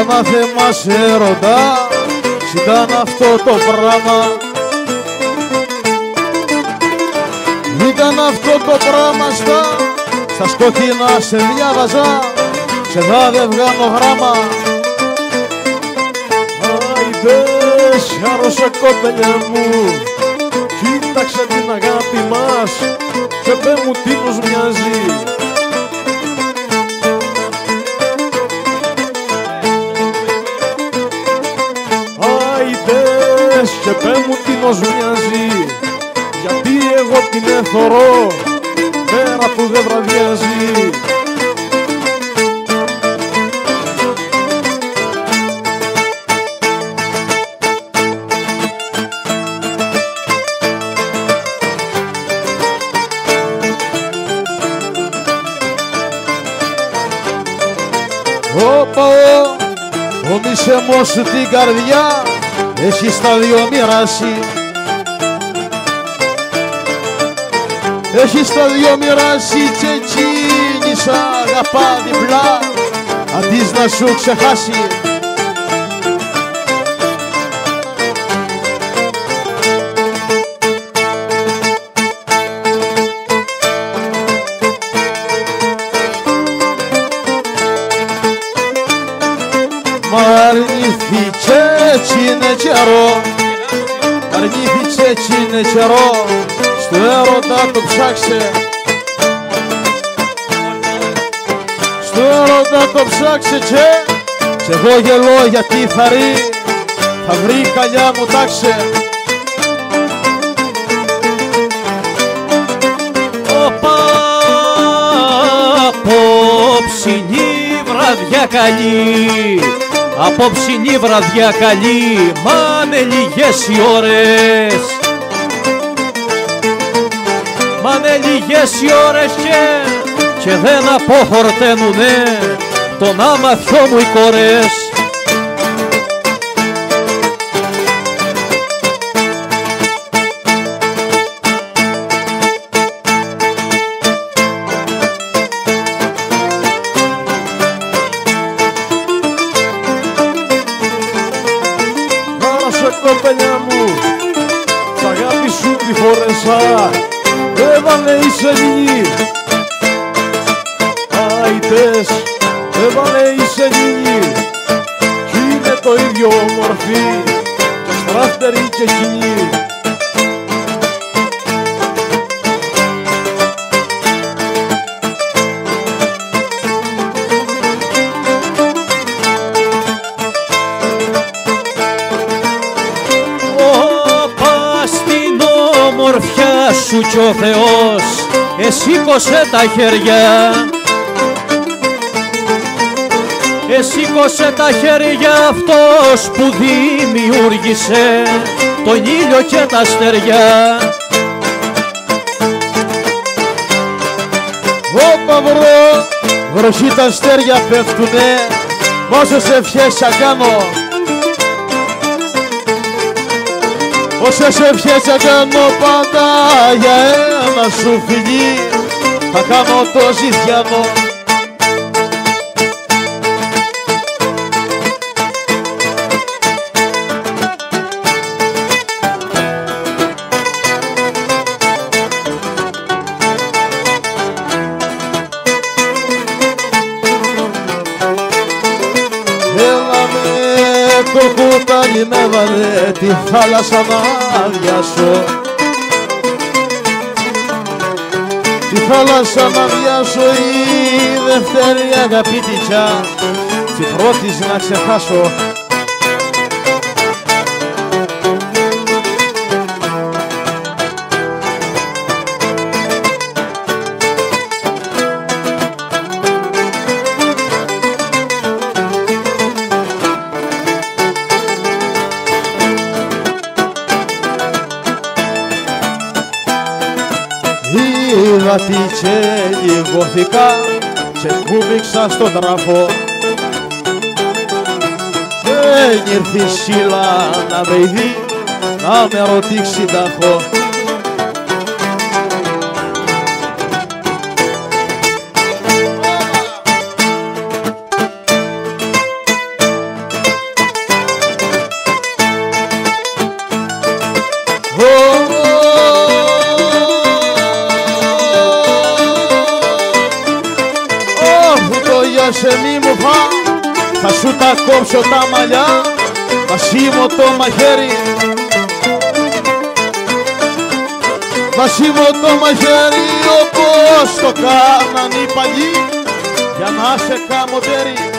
Ένα θέμα σε ρωτά, ήταν αυτό το πράγμα. Ήταν αυτό το πράγμα στα σκοτεινά σε διάβαζα, σε δεν βγάνω γράμμα. Άιντες, χάρωσα κοπελιά μου, κοίταξε την αγάπη μας και πέ μου τι nos μοιάζει. Άιντες και πέ μου τι nos μοιάζει, γιατί εγώ την εθωρώ μέρα που δεν βραδιάζει. Όπα, ο μισεμός σου την καρδιά έχει στα δυο μοιράσει. Έχει στα δυο μοιράσει και εκείνη σ' αγαπά διπλά, αντί να σου ξεχάσει. Μ' αρνήθηκε έτσι είναι καιρό, αρνήθηκε έτσι είναι καιρό, στο έρωτα το ψάξε, στο έρωτα το ψάξε και εγώ γελώ γιατί θα ρει, θα βρει καλιά μου τάξε. Όπα, απόψινή βραδιά καλή, απόψινή βραδιά καλή, μάνε λίγες οι ώρες, μάνε λίγες οι ώρες και δεν αποχορταίνουνε τον άμαθιό μου οι κόρες. Κοπέλια μου, σ' αγάπη σου τη φορέσα, έβαλε η σελήνη. Άιτες, έβαλε η σελήνη, κι είναι το ίδιο μορφή, και στράφτερη και κοινή. Ομορφιά σου κι ο Θεός εσήκωσε τα χέρια, εσήκωσε τα χέρια αυτός που δημιούργησε τον ήλιο και τα αστέρια. Όπα βρω, βροχή τα αστέρια πέφτουνε, όσες ευχές θα κάνω, όσες ευχές θα κάνω πάντα για ένα σου φιλί, θα κάνω το ζητιάνο. Το κουτάλι με βάλε τη θάλασσα να βιάσω, τη θάλασσα να βιάσω, η δεύτερη αγαπητικιά, την πρώτη να ξεχάσω. Είδα τι και λιγώθηκα και κούμπηξα στον τράφο, δεν ήρθε η σύλλα να με ειδεί, να με ρωτήξει τα έχω. σε μη μου φά, θα σου τα κόψω τα μαλλιά, Μασίμω το μαχαίρι, Μασίμω το μαχαίρι όπως το κάναν οι παλιοί, για να σε καμωτέρι.